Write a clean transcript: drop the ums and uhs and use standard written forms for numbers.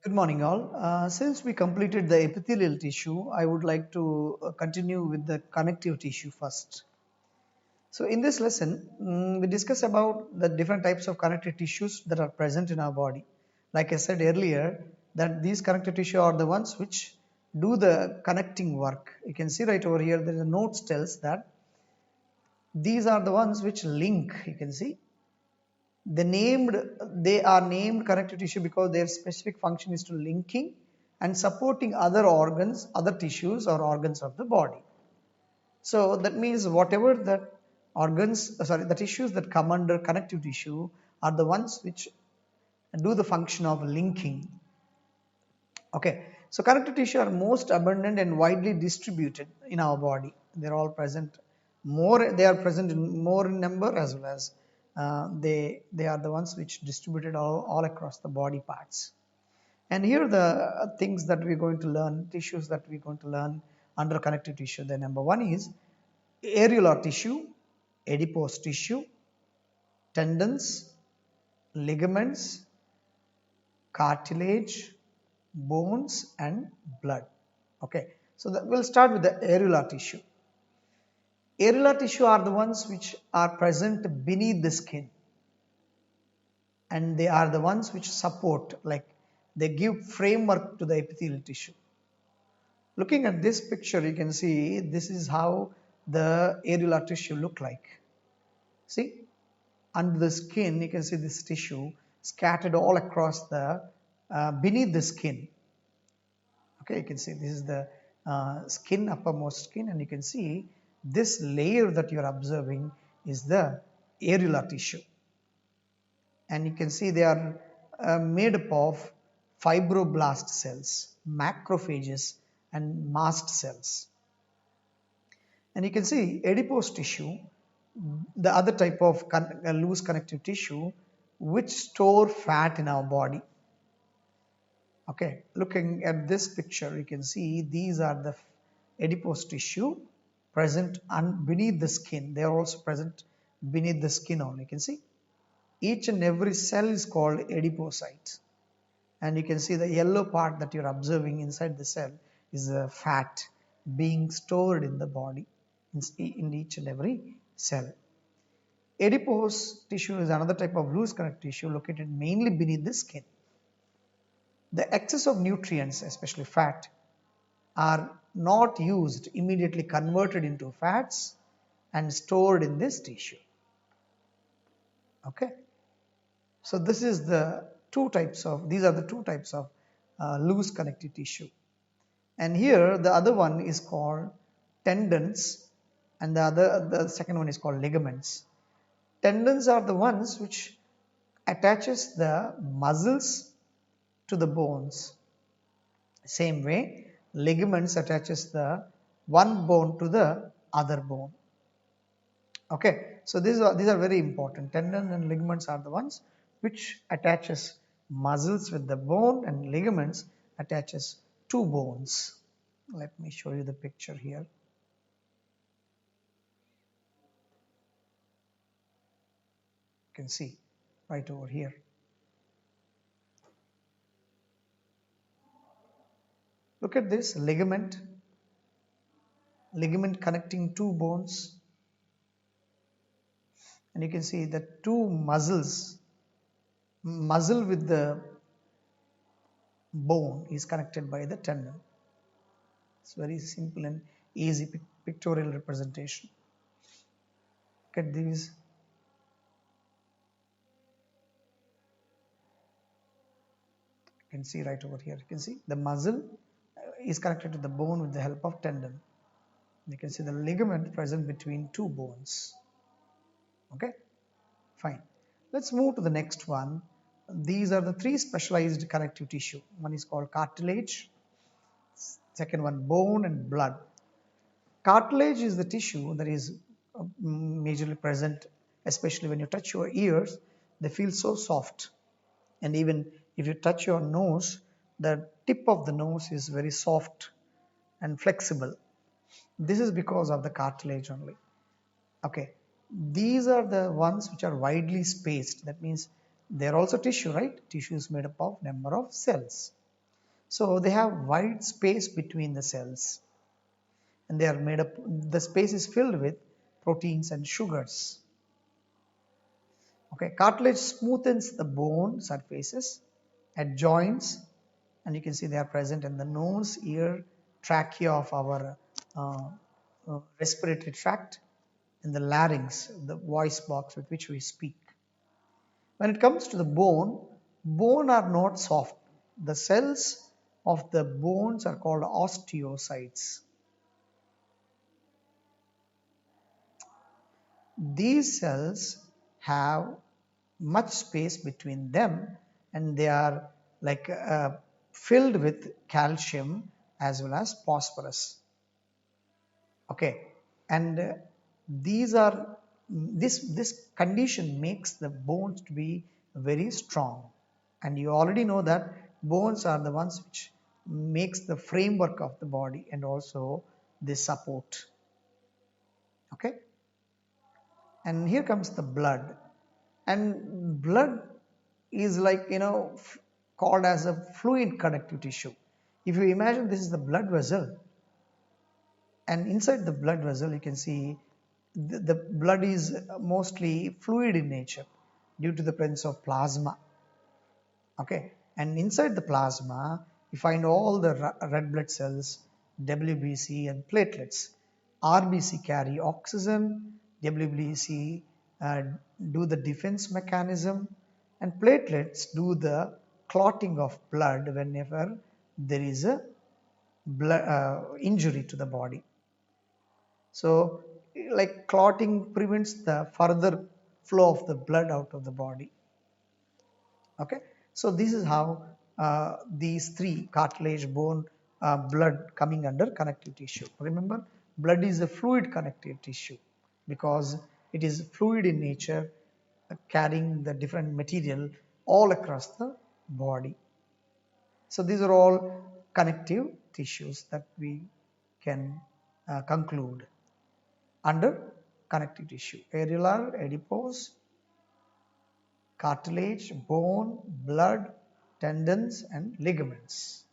Good morning, all. Since we completed the epithelial tissue, I would like to continue with the connective tissue first. So, in this lesson, we discuss about the different types of connective tissues that are present in our body. Like I said earlier, that these connective tissue are the ones which do the connecting work. You can see right over here, there is a note tells that these are the ones which link. You can see they are named connective tissue because their specific function is to linking and supporting other organs, other tissues or organs of the body. So that means whatever the the tissues that come under connective tissue are the ones which do the function of linking. Okay, so connective tissue are most abundant and widely distributed in our body. They're all present they are present in more in number, as well as they are the ones which distributed all across the body parts. And here are the things that we're going to learn, tissues that we're going to learn under connective tissue. The number one is areolar tissue, adipose tissue, tendons, ligaments, cartilage, bones and blood. Okay, so we'll start with the areolar tissue. Areolar tissue are the ones which are present beneath the skin, and they are the ones which support, like they give framework to the epithelial tissue. Looking at this picture, you can see this is how the areolar tissue look like. See, under the skin you can see this tissue scattered all across the beneath the skin. Okay, you can see this is the skin, uppermost skin, and you can see this layer that you are observing is the areolar tissue, and you can see they are made up of fibroblast cells, macrophages and mast cells. And you can see adipose tissue, the other type of loose connective tissue which store fat in our body. Okay, looking at this picture, you can see these are the adipose tissue present beneath the skin. They are also present beneath the skin only. You can see each and every cell is called adipocyte, and you can see the yellow part that you're observing inside the cell is the fat being stored in the body in each and every cell. Adipose tissue is another type of loose connective tissue located mainly beneath the skin. The excess of nutrients, especially fat, are not used, immediately converted into fats and stored in this tissue. Okay, so these are the two types of loose connective tissue. And here the other one is called tendons, and the second one is called ligaments. Tendons are the ones which attaches the muscles to the bones. Same way, ligaments attaches the one bone to the other bone. Okay, so these are very important. Tendon and ligaments are the ones which attaches muscles with the bone, and ligaments attaches two bones. Let me show you the picture here. You can see right over here. Look at this ligament connecting two bones, and you can see the two muscle with the bone is connected by the tendon. It's very simple and easy pictorial representation. Look at these. You can see right over here. You can see the muscle is connected to the bone with the help of tendon. You can see the ligament present between two bones. Okay, fine. Let's move to the next one. These are the three specialized connective tissue. One is called cartilage, second one bone, and blood. Cartilage is the tissue that is majorly present, especially when you touch your ears. They feel so soft, and even if you touch your nose, the tip of the nose is very soft and flexible. This is because of the cartilage only. Okay, these are the ones which are widely spaced. That means they are also tissue, right? Tissue is made up of number of cells. So they have wide space between the cells, and they are made up, the space is filled with proteins and sugars. Okay, cartilage smoothens the bone surfaces at joints, and you can see they are present in the nose, ear, trachea of our respiratory tract, and the larynx, the voice box with which we speak. When it comes to the bone are not soft. The cells of the bones are called osteocytes. These cells have much space between them, and they are like filled with calcium as well as phosphorus. Okay, and these are this condition makes the bones to be very strong, and you already know that bones are the ones which makes the framework of the body and also the support. Okay, and here comes the blood, and blood is like, you know, called as a fluid connective tissue. If you imagine this is the blood vessel, and inside the blood vessel you can see the blood is mostly fluid in nature due to the presence of plasma. Okay, and inside the plasma you find all the red blood cells, WBC and platelets. RBC carry oxygen, WBC do the defense mechanism, and platelets do the clotting of blood whenever there is a blood, injury to the body. So like clotting prevents the further flow of the blood out of the body. Okay, so this is how these three, cartilage, bone, blood, coming under connective tissue. Remember, blood is a fluid connective tissue because it is fluid in nature, carrying the different material all across the body. So these are all connective tissues that we can conclude under connective tissue: areolar, adipose, cartilage, bone, blood, tendons and ligaments.